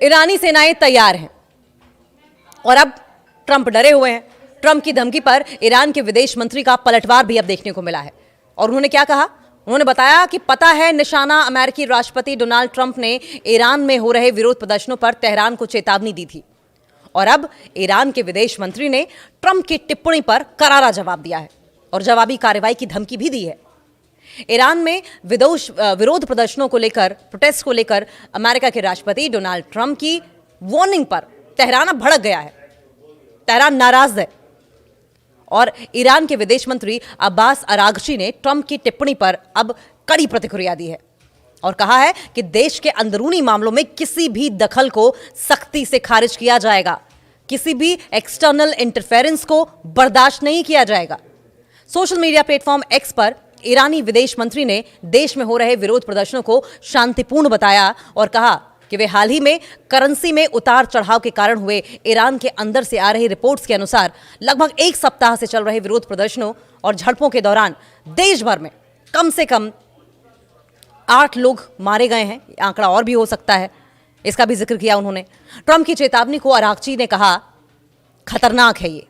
ईरानी सेनाएं तैयार हैं और अब ट्रंप डरे हुए हैं। ट्रंप की धमकी पर ईरान के विदेश मंत्री का पलटवार भी अब देखने को मिला है। और उन्होंने क्या कहा? उन्होंने बताया कि पता है निशाना अमेरिकी राष्ट्रपति डोनाल्ड ट्रंप ने ईरान में हो रहे विरोध प्रदर्शनों पर तेहरान को चेतावनी दी थी। और अब ईरान के विदेश मंत्री ने ट्रंप की टिप्पणी पर करारा जवाब दिया है और जवाबी कार्रवाई की धमकी भी दी है। ईरान में विरोध प्रदर्शनों को लेकर, प्रोटेस्ट को लेकर अमेरिका के राष्ट्रपति डोनाल्ड ट्रंप की वार्निंग पर तेहरान अब भड़क गया है। तेहरान नाराज है और ईरान के विदेश मंत्री अब्बास अरागची ने ट्रंप की टिप्पणी पर अब कड़ी प्रतिक्रिया दी है और कहा है कि देश के अंदरूनी मामलों में किसी भी दखल को सख्ती से खारिज किया जाएगा, किसी भी एक्सटर्नल इंटरफेरेंस को बर्दाश्त नहीं किया जाएगा। सोशल मीडिया प्लेटफॉर्म एक्स पर ईरानी विदेश मंत्री ने देश में हो रहे विरोध प्रदर्शनों को शांतिपूर्ण बताया और कहा कि वे हाल ही में करेंसी में उतार चढ़ाव के कारण हुए ईरान के अंदर से आ रही रिपोर्ट्स के अनुसार लगभग एक सप्ताह से चल रहे विरोध प्रदर्शनों और झड़पों के दौरान देश भर में कम से कम 8 लोग मारे गए हैं। आंकड़ा और भी हो सकता है, इसका भी जिक्र किया उन्होंने। ट्रंप की चेतावनी को अरागची ने कहा खतरनाक है। ये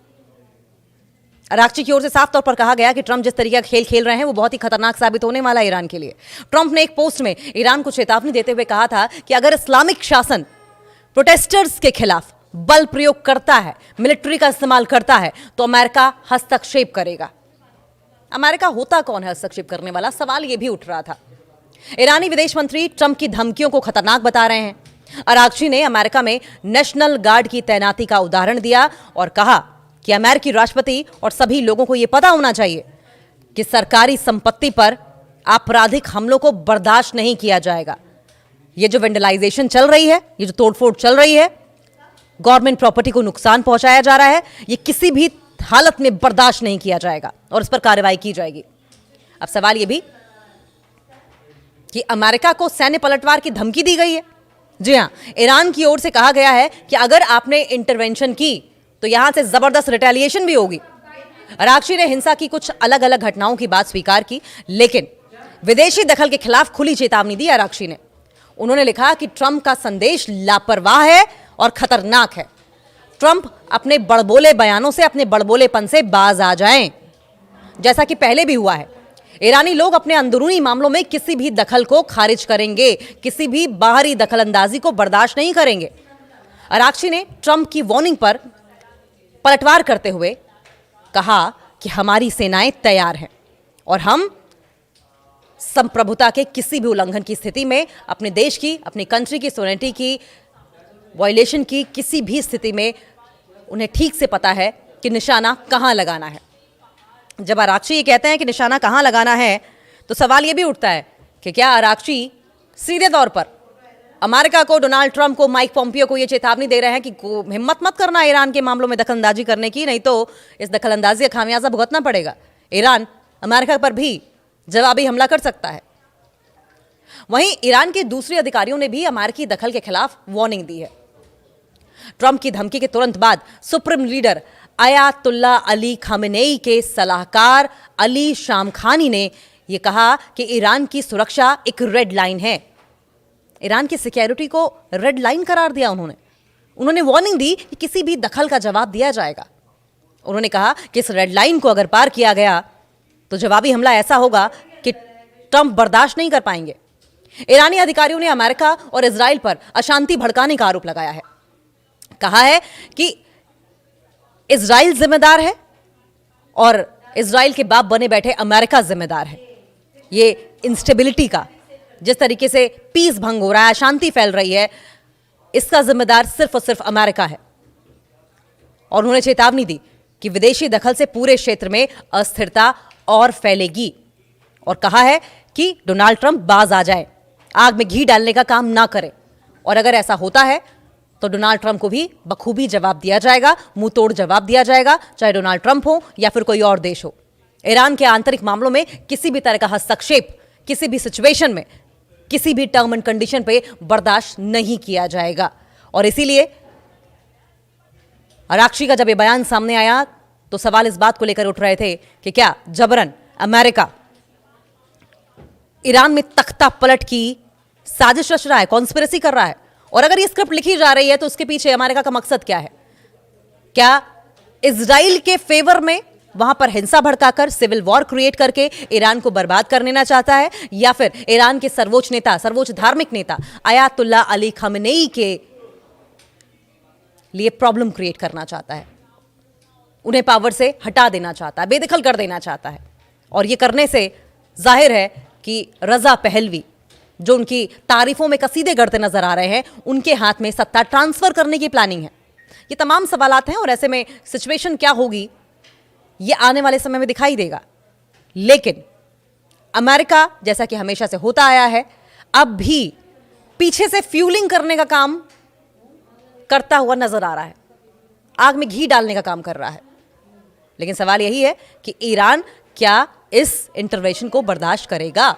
अरागची की ओर से साफ तौर पर कहा गया कि ट्रंप जिस तरीके का खेल खेल रहे हैं वो बहुत ही खतरनाक साबित होने वाला है ईरान के लिए। ट्रंप ने एक पोस्ट में ईरान को चेतावनी देते हुए कहा था कि अगर इस्लामिक शासन प्रोटेस्टर्स के खिलाफ बल प्रयोग करता है, मिलिट्री का इस्तेमाल करता है, तो अमेरिका हस्तक्षेप करेगा। अमेरिका होता कौन है हस्तक्षेप करने वाला? सवाल यह भी उठ रहा था। ईरानी विदेश मंत्री ट्रंप की धमकियों को खतरनाक बता रहे हैं। अरागची ने अमेरिका में नेशनल गार्ड की तैनाती का उदाहरण दिया और कहा कि अमेरिकी राष्ट्रपति और सभी लोगों को यह पता होना चाहिए कि सरकारी संपत्ति पर आपराधिक हमलों को बर्दाश्त नहीं किया जाएगा। ये जो वेंडलाइजेशन चल रही है, ये जो तोड़फोड़ चल रही है, गवर्नमेंट प्रॉपर्टी को नुकसान पहुंचाया जा रहा है, ये किसी भी हालत में बर्दाश्त नहीं किया जाएगा और इस पर कार्रवाई की जाएगी। अब सवाल यह भी कि अमेरिका को सैन्य पलटवार की धमकी दी गई है। जी हां, ईरान की ओर से कहा गया है कि अगर आपने इंटरवेंशन की तो यहां से जबरदस्त रिटेलिएशन भी होगी। अरागची ने हिंसा की कुछ अलग अलग घटनाओं की बात स्वीकार की, लेकिन विदेशी दखल के खिलाफ खुली चेतावनी दी अरागची ने। उन्होंने लिखा कि ट्रंप का संदेश लापरवाह है और खतरनाक है। ट्रंप अपने बड़बोले बयानों से, अपने बड़बोलेपन से बाज आ जाएं, जैसा कि पहले भी हुआ है। ईरानी लोग अपने अंदरूनी मामलों में किसी भी दखल को खारिज करेंगे, किसी भी बाहरी दखलंदाजी को बर्दाश्त नहीं करेंगे। अरागची ने ट्रंप की वार्निंग पर पलटवार करते हुए कहा कि हमारी सेनाएं तैयार हैं और हम संप्रभुता के किसी भी उल्लंघन की स्थिति में अपने देश की, अपनी कंट्री की सोवरेनिटी की वायलेशन की किसी भी स्थिति में उन्हें ठीक से पता है कि निशाना कहां लगाना है। जब अरागची ये कहते हैं कि निशाना कहां लगाना है, तो सवाल यह भी उठता है कि क्या अरागची सीधे तौर पर अमेरिका को, डोनाल्ड ट्रंप को, माइक पोम्पियो को यह चेतावनी दे रहे हैं कि हिम्मत मत करना ईरान के मामलों में दखलंदाजी करने की, नहीं तो इस दखलंदाजी का खामियाजा भुगतना पड़ेगा। ईरान अमेरिका पर भी जवाबी हमला कर सकता है। वहीं ईरान के दूसरे अधिकारियों ने भी अमेरिकी दखल के खिलाफ वार्निंग दी है। ट्रंप की धमकी के तुरंत बाद supreme leader Ayatollah Ali Khamenei के सलाहकार अली शामखानी ने यह कहा कि ईरान की सुरक्षा एक रेड लाइन है। ईरान की सिक्योरिटी को रेड लाइन करार दिया उन्होंने वार्निंग दी कि किसी भी दखल का जवाब दिया जाएगा। उन्होंने कहा कि इस रेड लाइन को अगर पार किया गया तो जवाबी हमला ऐसा होगा कि ट्रंप बर्दाश्त नहीं कर पाएंगे। ईरानी अधिकारियों ने अमेरिका और इजराइल पर अशांति भड़काने का आरोप लगाया है। कहा है कि इजराइल जिम्मेदार है और इजराइल के बाप बने बैठे अमेरिका जिम्मेदार है। ये इंस्टेबिलिटी का, जिस तरीके से पीस भंग हो रहा है, अशांति फैल रही है, इसका जिम्मेदार सिर्फ और सिर्फ अमेरिका है। और उन्होंने चेतावनी दी कि विदेशी दखल से पूरे क्षेत्र में अस्थिरता और फैलेगी और कहा है कि डोनाल्ड ट्रंप बाज आ जाए, आग में घी डालने का काम ना करे। और अगर ऐसा होता है तो डोनाल्ड ट्रंप को भी बखूबी जवाब दिया जाएगा, मुंह तोड़ जवाब दिया जाएगा, चाहे डोनाल्ड ट्रंप हो या फिर कोई और देश हो। ईरान के आंतरिक मामलों में किसी भी तरह का हस्तक्षेप किसी भी सिचुएशन में, किसी भी टर्म एंड कंडीशन पे बर्दाश्त नहीं किया जाएगा। और इसीलिए अरागची का जब ये बयान सामने आया तो सवाल इस बात को लेकर उठ रहे थे कि क्या जबरन अमेरिका ईरान में तख्ता पलट की साजिश रच रहा है, कॉन्स्पिरेसी कर रहा है और अगर ये स्क्रिप्ट लिखी जा रही है तो उसके पीछे अमेरिका का मकसद क्या है? क्या इजराइल के फेवर में वहां पर हिंसा भड़काकर सिविल वॉर क्रिएट करके ईरान को बर्बाद कर देना चाहता है, या फिर ईरान के सर्वोच्च नेता, सर्वोच्च धार्मिक नेता आयतुल्ला अली खamenei के लिए प्रॉब्लम क्रिएट करना चाहता है, उन्हें पावर से हटा देना चाहता है, बेदखल कर देना चाहता है? और ये करने से जाहिर है कि रजा पहलवी, जो उनकी तारीफों में कसीदे गढ़ते नजर आ रहे हैं, उनके हाथ में सत्ता ट्रांसफर करने की प्लानिंग है। ये तमाम सवालात हैं और ऐसे में सिचुएशन क्या होगी ये आने वाले समय में दिखाई देगा। लेकिन अमेरिका, जैसा कि हमेशा से होता आया है, अब भी पीछे से फ्यूलिंग करने का काम करता हुआ नजर आ रहा है, आग में घी डालने का काम कर रहा है। लेकिन सवाल यही है कि ईरान क्या इस इंटरवेंशन को बर्दाश्त करेगा?